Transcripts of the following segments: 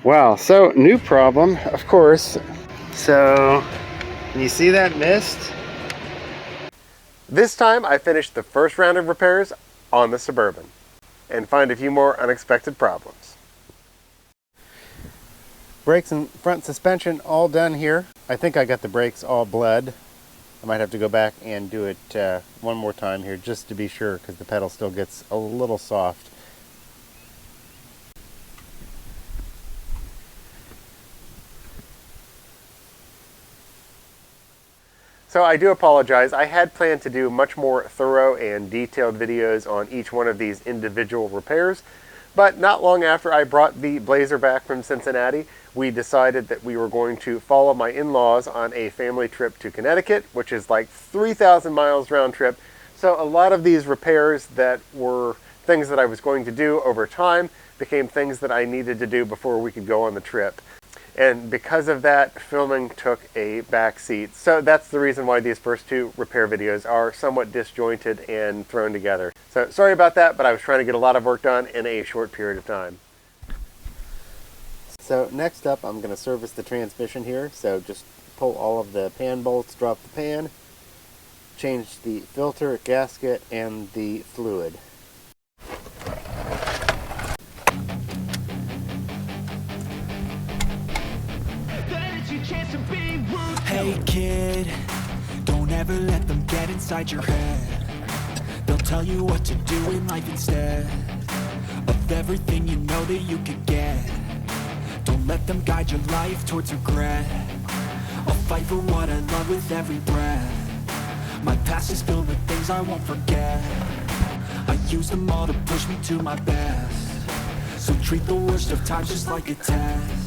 Wow, so new problem, of course. So, can you see that mist? This time I finished the first round of repairs on the Suburban and find a few more unexpected problems. Brakes and front suspension all done here. I think I got the brakes all bled. I might have to go back and do it one more time here just to be sure, because the pedal still gets a little soft. So I do apologize. I had planned to do much more thorough and detailed videos on each one of these individual repairs, but not long after I brought the Blazer back from Cincinnati, we decided that we were going to follow my in-laws on a family trip to Connecticut, which is like 3,000 miles round trip. So a lot of these repairs that were things that I was going to do over time became things that I needed to do before we could go on the trip. And because of that, filming took a back seat. So that's the reason why these first two repair videos are somewhat disjointed and thrown together. So sorry about that, but I was trying to get a lot of work done in a short period of time. So next up, I'm going to service the transmission here. So just pull all of the pan bolts, drop the pan, change the filter, gasket, and the fluid. Hey kid, don't ever let them get inside your head. They'll tell you what to do in life instead of everything you know that you could get. Don't let them guide your life towards regret. I'll fight for what I love with every breath. My past is filled with things I won't forget. I use them all to push me to my best. So treat the worst of times just like a test.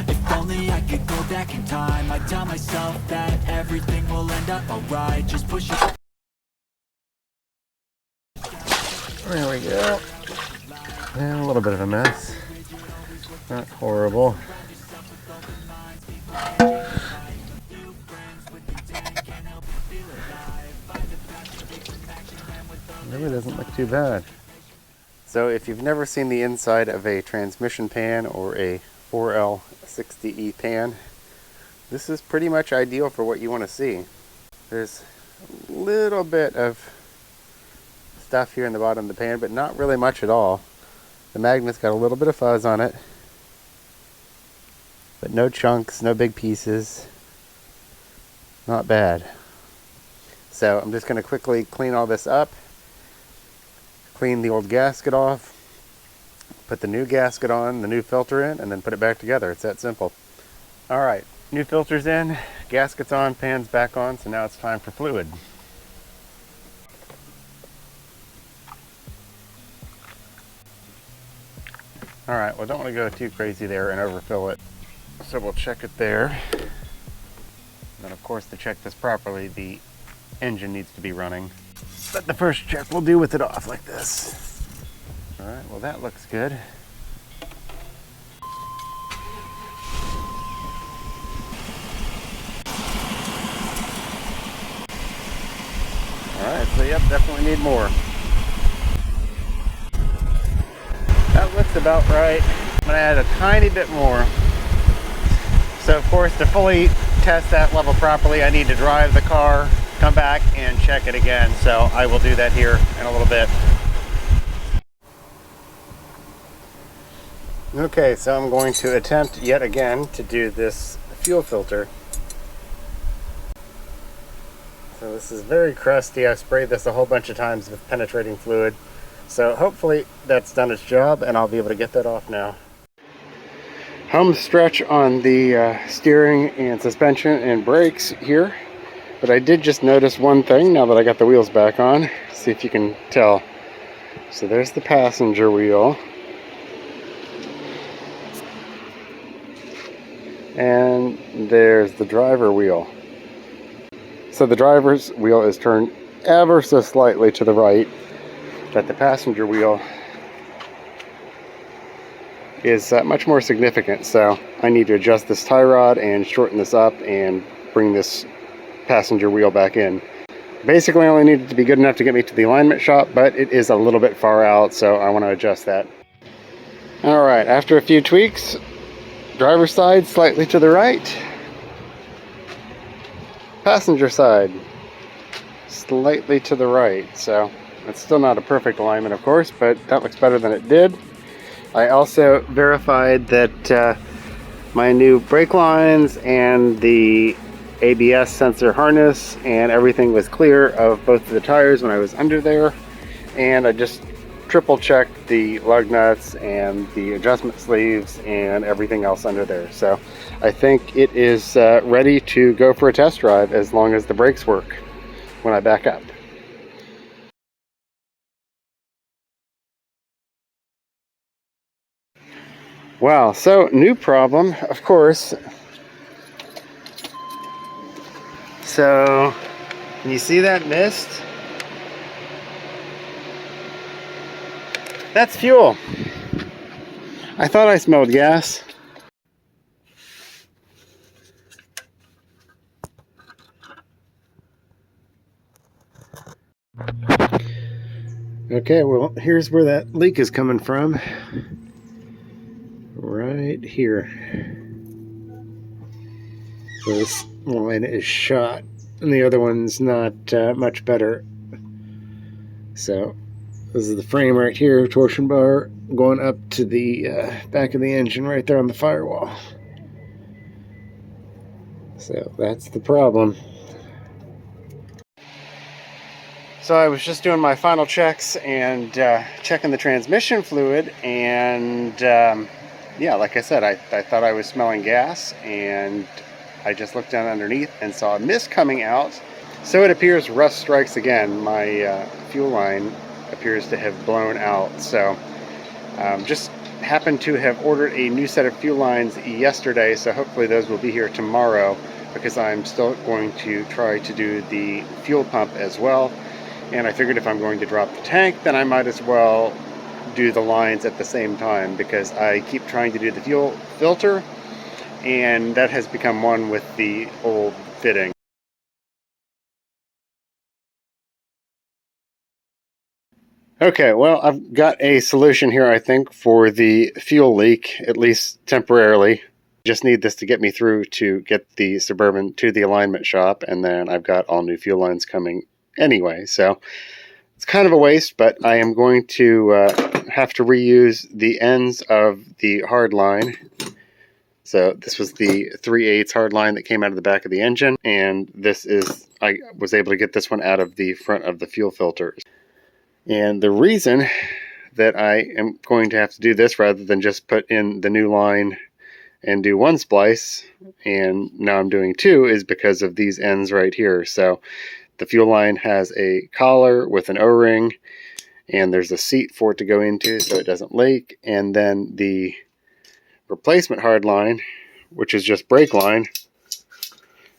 If only I could go back in time, I'd tell myself that everything will end up alright. Just push it. There we go. And a little bit of a mess. Not horrible. Really doesn't look too bad. So if you've never seen the inside of a transmission pan or a 4L60E pan, this is pretty much ideal for what you want to see. There's a little bit of stuff here in the bottom of the pan, but not really much at all. The magnet's got a little bit of fuzz on it, but no chunks, no big pieces. Not bad. So I'm just going to quickly clean all this up, clean the old gasket off, put the new gasket on, the new filter in, and then put it back together. It's that simple. Alright, new filter's in, gasket's on, pan's back on, so now it's time for fluid. Alright, well, don't want to go too crazy there and overfill it. So we'll check it there. And then, of course, to check this properly, the engine needs to be running. But the first check we'll do with it off like this. Alright, well, that looks good. Alright, so yep, definitely need more. That looks about right. I'm going to add a tiny bit more. So of course, to fully test that level properly, I need to drive the car, come back and check it again. So I will do that here in a little bit. Okay, so I'm going to attempt yet again to do this fuel filter. So this is very crusty. I've sprayed this a whole bunch of times with penetrating fluid. So hopefully that's done its job and I'll be able to get that off now. Home stretch on the steering and suspension and brakes here. But I did just notice one thing now that I got the wheels back on. See if you can tell. So there's the passenger wheel. And there's the driver wheel. So the driver's wheel is turned ever so slightly to the right, but the passenger wheel is much more significant. So I need to adjust this tie rod and shorten this up and bring this passenger wheel back in. Basically, I only need it to be good enough to get me to the alignment shop, but it is a little bit far out, so I want to adjust that. Alright, after a few tweaks, Driver's side slightly to the right. Passenger side slightly to the right. So it's still not a perfect alignment, of course, but that looks better than it did. I also verified that my new brake lines and the ABS sensor harness and everything was clear of both of the tires when I was under there. And I just triple checked the lug nuts and the adjustment sleeves and everything else under there. So I think it is ready to go for a test drive as long as the brakes work when I back up. Wow, so new problem, of course. So, can you see that mist? That's fuel. I thought I smelled gas. Okay, well, here's where that leak is coming from. Right here. So this line is shot, and the other one's not much better. So this is the frame right here, torsion bar going up to the back of the engine right there on the firewall. So that's the problem. So I was just doing my final checks and checking the transmission fluid, and yeah, like I said, I thought I was smelling gas, and I just looked down underneath and saw a mist coming out. So it appears rust strikes again. My fuel line appears to have blown out. So just happened to have ordered a new set of fuel lines yesterday, so hopefully those will be here tomorrow, because I'm still going to try to do the fuel pump as well. And I figured if I'm going to drop the tank, then I might as well do the lines at the same time, because I keep trying to do the fuel filter, and that has become one with the old fitting. Okay, well, I've got a solution here, I think, for the fuel leak, at least temporarily. Just need this to get me through to get the Suburban to the alignment shop, and then I've got all new fuel lines coming anyway. So it's kind of a waste, but I am going to have to reuse the ends of the hard line. So this was the 3/8 hard line that came out of the back of the engine, and this is, I was able to get this one out of the front of the fuel filter. And the reason that I am going to have to do this rather than just put in the new line and do one splice, and now I'm doing two, is because of these ends right here. So the fuel line has a collar with an O-ring, and there's a seat for it to go into so it doesn't leak. And then the replacement hard line, which is just brake line,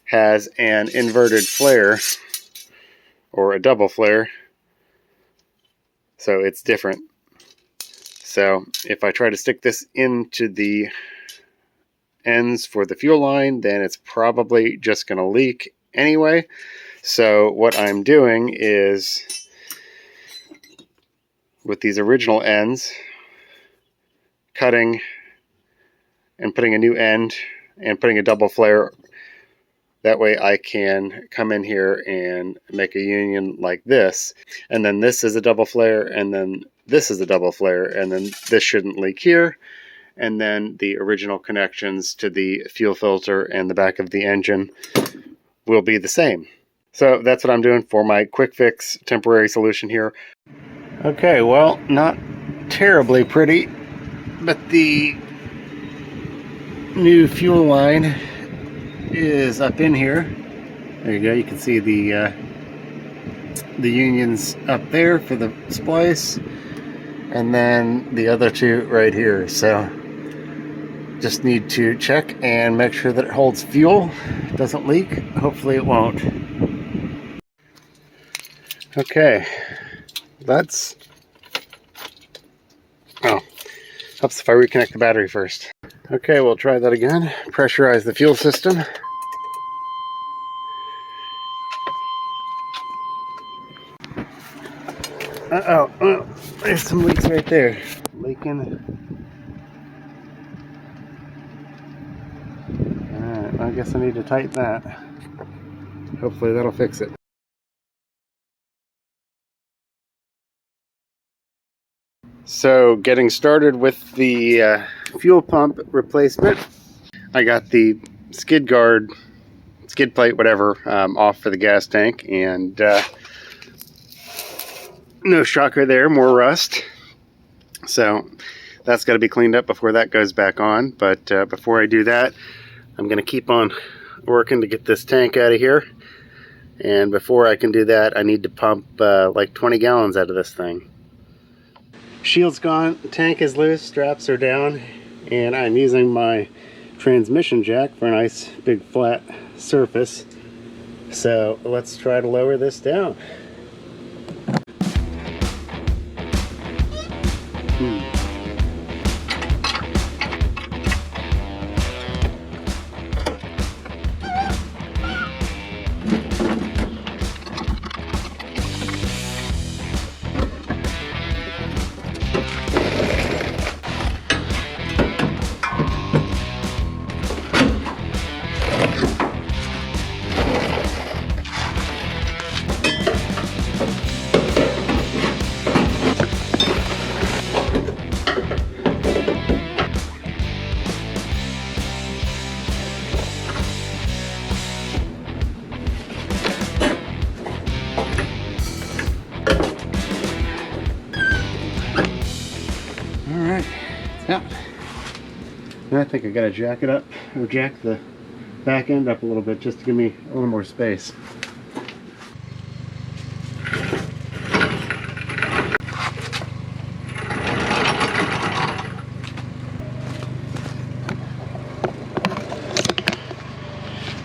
has an inverted flare, or a double flare, so it's different. So if I try to stick this into the ends for the fuel line, then it's probably just going to leak anyway. So what I'm doing is, with these original ends, cutting and putting a new end and putting a double flare. That way I can come in here and make a union like this, and then this is a double flare, and then this is a double flare, and then this shouldn't leak here, and then the original connections to the fuel filter and the back of the engine will be the same. So that's what I'm doing for my quick fix temporary solution here. Okay, well, not terribly pretty, but the new fuel line is up in here. There you go, you can see the unions up there for the splice, and then the other two right here. So just need to check and make sure that it holds fuel, doesn't leak. Hopefully it won't. Okay, that's, oh, helps if I reconnect the battery first. Okay, we'll try that again. Pressurize the fuel system. Uh-oh, oh, there's some leaks right there. Leaking. Alright, I guess I need to tighten that. Hopefully that'll fix it. So getting started with the fuel pump replacement, I got the skid plate, whatever, off for the gas tank, and no shocker there, more rust. So that's got to be cleaned up before that goes back on. But before I do that, I'm going to keep on working to get this tank out of here. And before I can do that, I need to pump like 20 gallons out of this thing. Shield's gone, tank is loose, straps are down, and I'm using my transmission jack for a nice big flat surface. So let's try to lower this down. Alright, yeah. I think I gotta jack it up, or jack the back end up a little bit just to give me a little more space.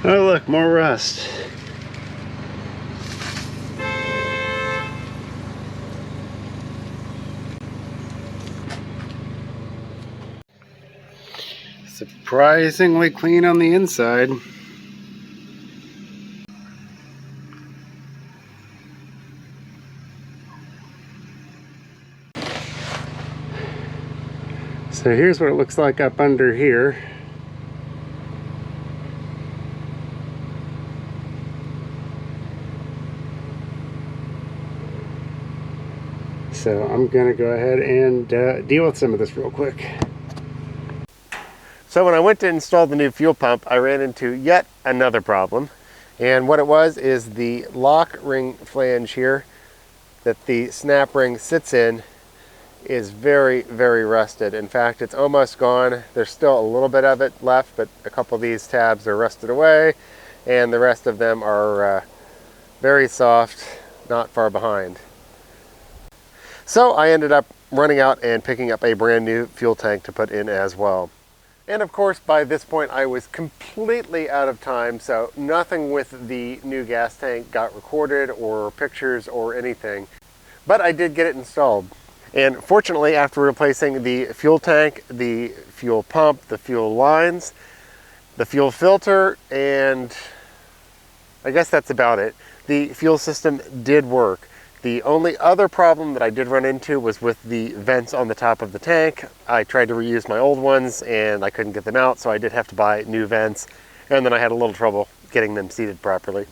Oh look, more rust. Surprisingly clean on the inside. So here's what it looks like up under here. So I'm gonna go ahead and deal with some of this real quick. So when I went to install the new fuel pump, I ran into yet another problem. And what it was is the lock ring flange here that the snap ring sits in is very, very rusted. In fact, it's almost gone. There's still a little bit of it left, but a couple of these tabs are rusted away, and the rest of them are very soft, not far behind. So I ended up running out and picking up a brand new fuel tank to put in as well. And of course, by this point, I was completely out of time, so nothing with the new gas tank got recorded or pictures or anything. But I did get it installed. And fortunately, after replacing the fuel tank, the fuel pump, the fuel lines, the fuel filter, and I guess that's about it, the fuel system did work. The only other problem that I did run into was with the vents on the top of the tank. I tried to reuse my old ones and I couldn't get them out, so I did have to buy new vents, and then I had a little trouble getting them seated properly.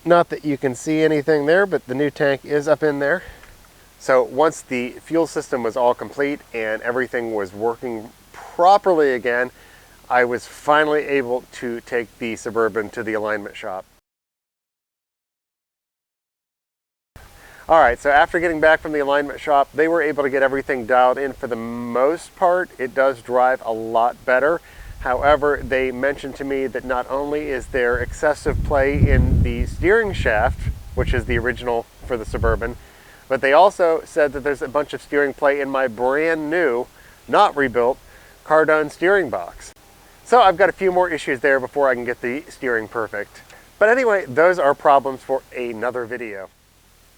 Not that you can see anything there, but the new tank is up in there. So once the fuel system was all complete and everything was working properly again, I was finally able to take the Suburban to the alignment shop. Alright, so after getting back from the alignment shop, they were able to get everything dialed in for the most part. It does drive a lot better. However, they mentioned to me that not only is there excessive play in the steering shaft, which is the original for the Suburban, but they also said that there's a bunch of steering play in my brand new, not rebuilt, Cardone steering box. So I've got a few more issues there before I can get the steering perfect. But anyway, those are problems for another video.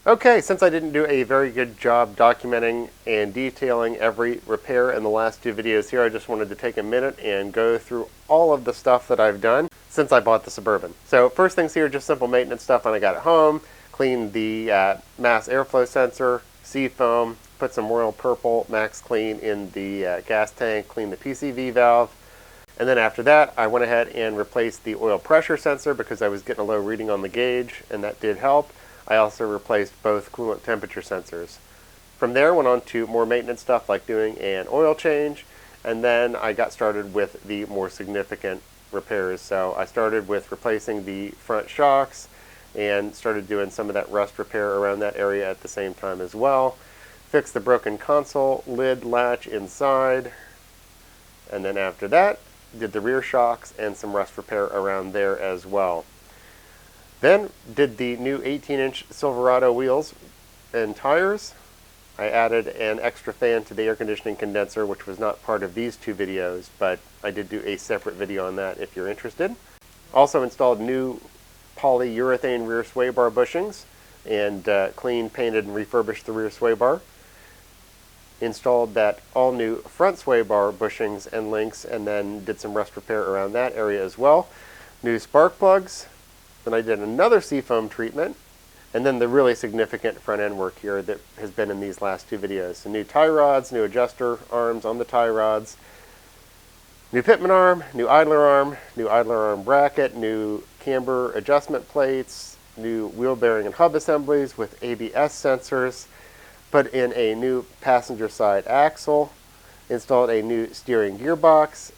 Okay, since I didn't do a very good job documenting and detailing every repair in the last two videos here, I just wanted to take a minute and go through all of the stuff that I've done since I bought the Suburban. So first things here, just simple maintenance stuff when I got it home. Cleaned the mass airflow sensor, seafoam, put some Royal Purple Max Clean in the gas tank, cleaned the PCV valve, And then after that, I went ahead and replaced the oil pressure sensor because I was getting a low reading on the gauge, and that did help. I also replaced both coolant temperature sensors. From there, went on to more maintenance stuff like doing an oil change, and then I got started with the more significant repairs. So I started with replacing the front shocks and started doing some of that rust repair around that area at the same time as well. Fixed the broken console lid latch inside, and then after that, did the rear shocks and some rust repair around there as well. Then did the new 18-inch Silverado wheels and tires. I added an extra fan to the air conditioning condenser, which was not part of these two videos, but I did do a separate video on that if you're interested. Also installed new polyurethane rear sway bar bushings and cleaned, painted, and refurbished the rear sway bar. Installed that all-new front sway bar bushings and links, and then did some rust repair around that area as well. New spark plugs. Then I did another seafoam treatment, and then the really significant front end work here that has been in these last two videos. So new tie rods, new adjuster arms on the tie rods, new pitman arm, new idler arm bracket, new camber adjustment plates, new wheel bearing and hub assemblies with ABS sensors, put in a new passenger side axle, installed a new steering gearbox,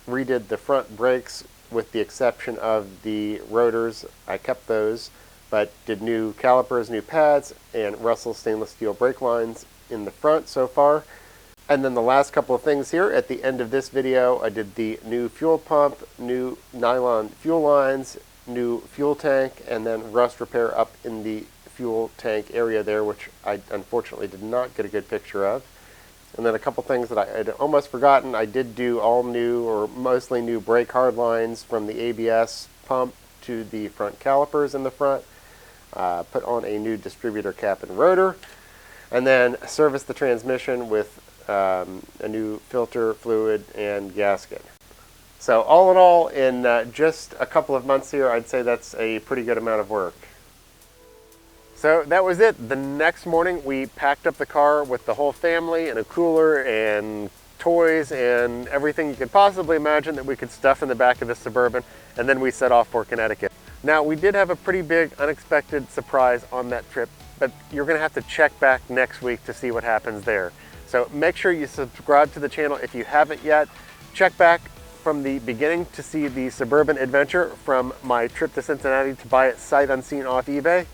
redid the front brakes with the exception of the rotors. I kept those, but did new calipers, new pads, and Russell stainless steel brake lines in the front so far. And then the last couple of things here at the end of this video, I did the new fuel pump, new nylon fuel lines, new fuel tank, and then rust repair up in the fuel tank area there, which I unfortunately did not get a good picture of. And then a couple things that I had almost forgotten. I did do all new or mostly new brake hard lines from the ABS pump to the front calipers in the front. Put on a new distributor cap and rotor, and then serviced the transmission with a new filter, fluid, and gasket. So all in all, in just a couple of months here, I'd say that's a pretty good amount of work. So that was it. The next morning we packed up the car with the whole family and a cooler and toys and everything you could possibly imagine that we could stuff in the back of the Suburban, and then we set off for Connecticut. Now we did have a pretty big unexpected surprise on that trip, but you're going to have to check back next week to see what happens there. So make sure you subscribe to the channel if you haven't yet. Check back from the beginning to see the Suburban adventure from my trip to Cincinnati to buy it sight unseen off eBay.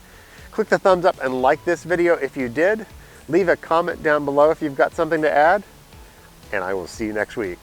Click the thumbs up and like this video if you did. Leave a comment down below if you've got something to add. And I will see you next week.